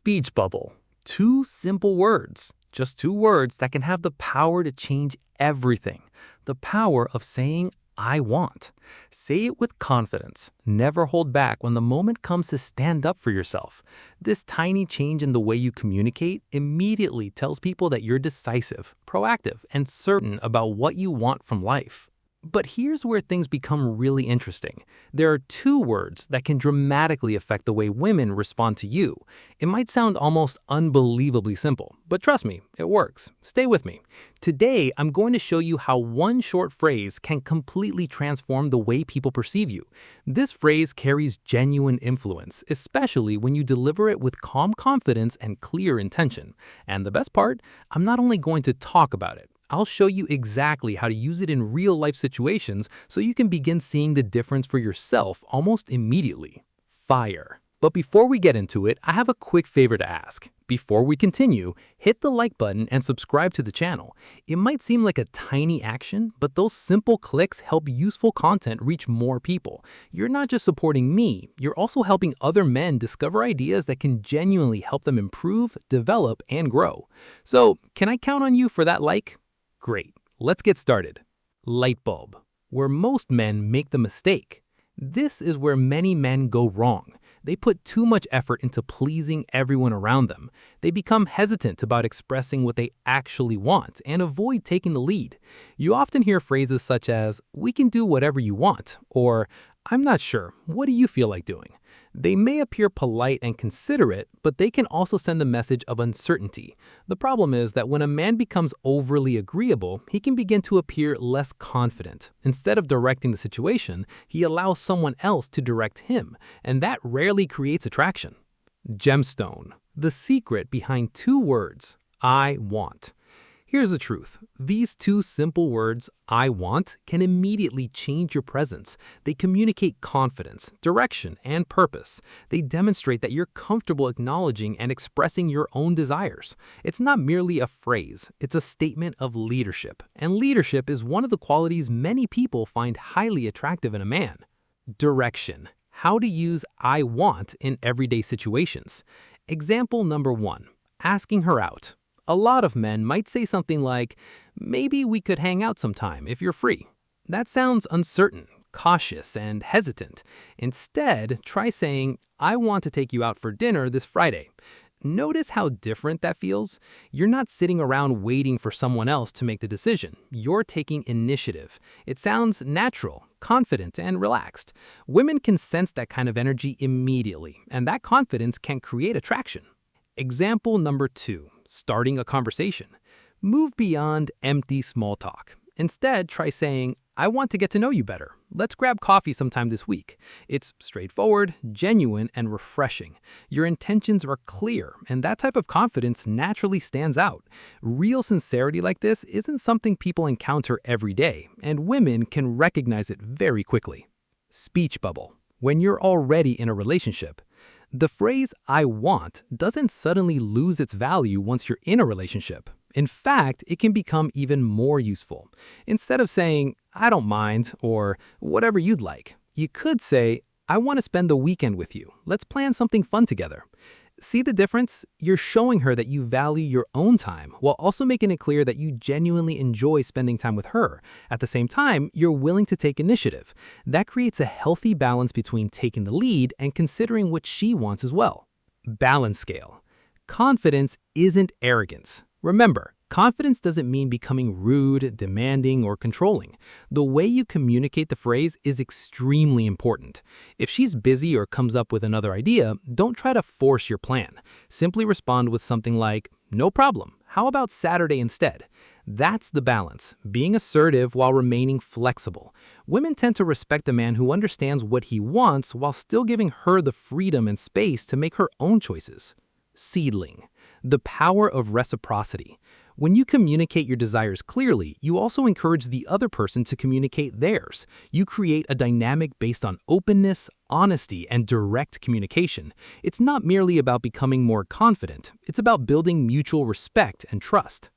Speech bubble. Two simple words. Just two words that can have the power to change everything. The power of saying, I want. Say it with confidence. Never hold back when the moment comes to stand up for yourself. This tiny change in the way you communicate immediately tells people that you're decisive, proactive, and certain about what you want from life. But here's where things become really interesting. There are two words that can dramatically affect the way women respond to you. It might sound almost unbelievably simple, but trust me, it works. Stay with me. Today, I'm going to show you how one short phrase can completely transform the way people perceive you. This phrase carries genuine influence, especially when you deliver it with calm confidence and clear intention. And the best part, I'm not only going to talk about it, I'll show you exactly how to use it in real-life situations so you can begin seeing the difference for yourself almost immediately. Fire. But before we get into it, I have a quick favor to ask. Before we continue, hit the like button and subscribe to the channel. It might seem like a tiny action, but those simple clicks help useful content reach more people. You're not just supporting me, you're also helping other men discover ideas that can genuinely help them improve, develop, and grow. So, can I count on you for that like? Great, let's get started. Light bulb, where most men make the mistake. This is where many men go wrong. They put too much effort into pleasing everyone around them. They become hesitant about expressing what they actually want and avoid taking the lead. You often hear phrases such as, "We can do whatever you want," or "I'm not sure, what do you feel like doing?" They may appear polite and considerate, but they can also send the message of uncertainty. The problem is that when a man becomes overly agreeable, he can begin to appear less confident. Instead of directing the situation, he allows someone else to direct him, and that rarely creates attraction. Gemstone, the secret behind two words, I want. Here's the truth. These two simple words, I want, can immediately change your presence. They communicate confidence, direction, and purpose. They demonstrate that you're comfortable acknowledging and expressing your own desires. It's not merely a phrase, it's a statement of leadership. And leadership is one of the qualities many people find highly attractive in a man. Direction. How to use I want in everyday situations. Example number 1. Asking her out. A lot of men might say something like, maybe we could hang out sometime if you're free. That sounds uncertain, cautious, and hesitant. Instead, try saying, I want to take you out for dinner this Friday. Notice how different that feels? You're not sitting around waiting for someone else to make the decision. You're taking initiative. It sounds natural, confident, and relaxed. Women can sense that kind of energy immediately, and that confidence can create attraction. Example number 2. Starting a conversation. Move beyond empty small talk. Instead, try saying, I want to get to know you better. Let's grab coffee sometime this week. It's straightforward, genuine, and refreshing. Your intentions are clear, and that type of confidence naturally stands out. Real sincerity like this isn't something people encounter every day, and women can recognize it very quickly. Speech bubble. When you're already in a relationship. The phrase, I want, doesn't suddenly lose its value once you're in a relationship. In fact, it can become even more useful. Instead of saying, I don't mind, or whatever you'd like, you could say, I want to spend the weekend with you. Let's plan something fun together. See the difference? You're showing her that you value your own time, while also making it clear that you genuinely enjoy spending time with her. At the same time, you're willing to take initiative. That creates a healthy balance between taking the lead and considering what she wants as well. Balance scale. Confidence isn't arrogance. Remember, confidence doesn't mean becoming rude, demanding, or controlling. The way you communicate the phrase is extremely important. If she's busy or comes up with another idea, don't try to force your plan. Simply respond with something like, no problem, how about Saturday instead? That's the balance, being assertive while remaining flexible. Women tend to respect a man who understands what he wants while still giving her the freedom and space to make her own choices. Seedling. The power of reciprocity. When you communicate your desires clearly, you also encourage the other person to communicate theirs. You create a dynamic based on openness, honesty, and direct communication. It's not merely about becoming more confident. It's about building mutual respect and trust.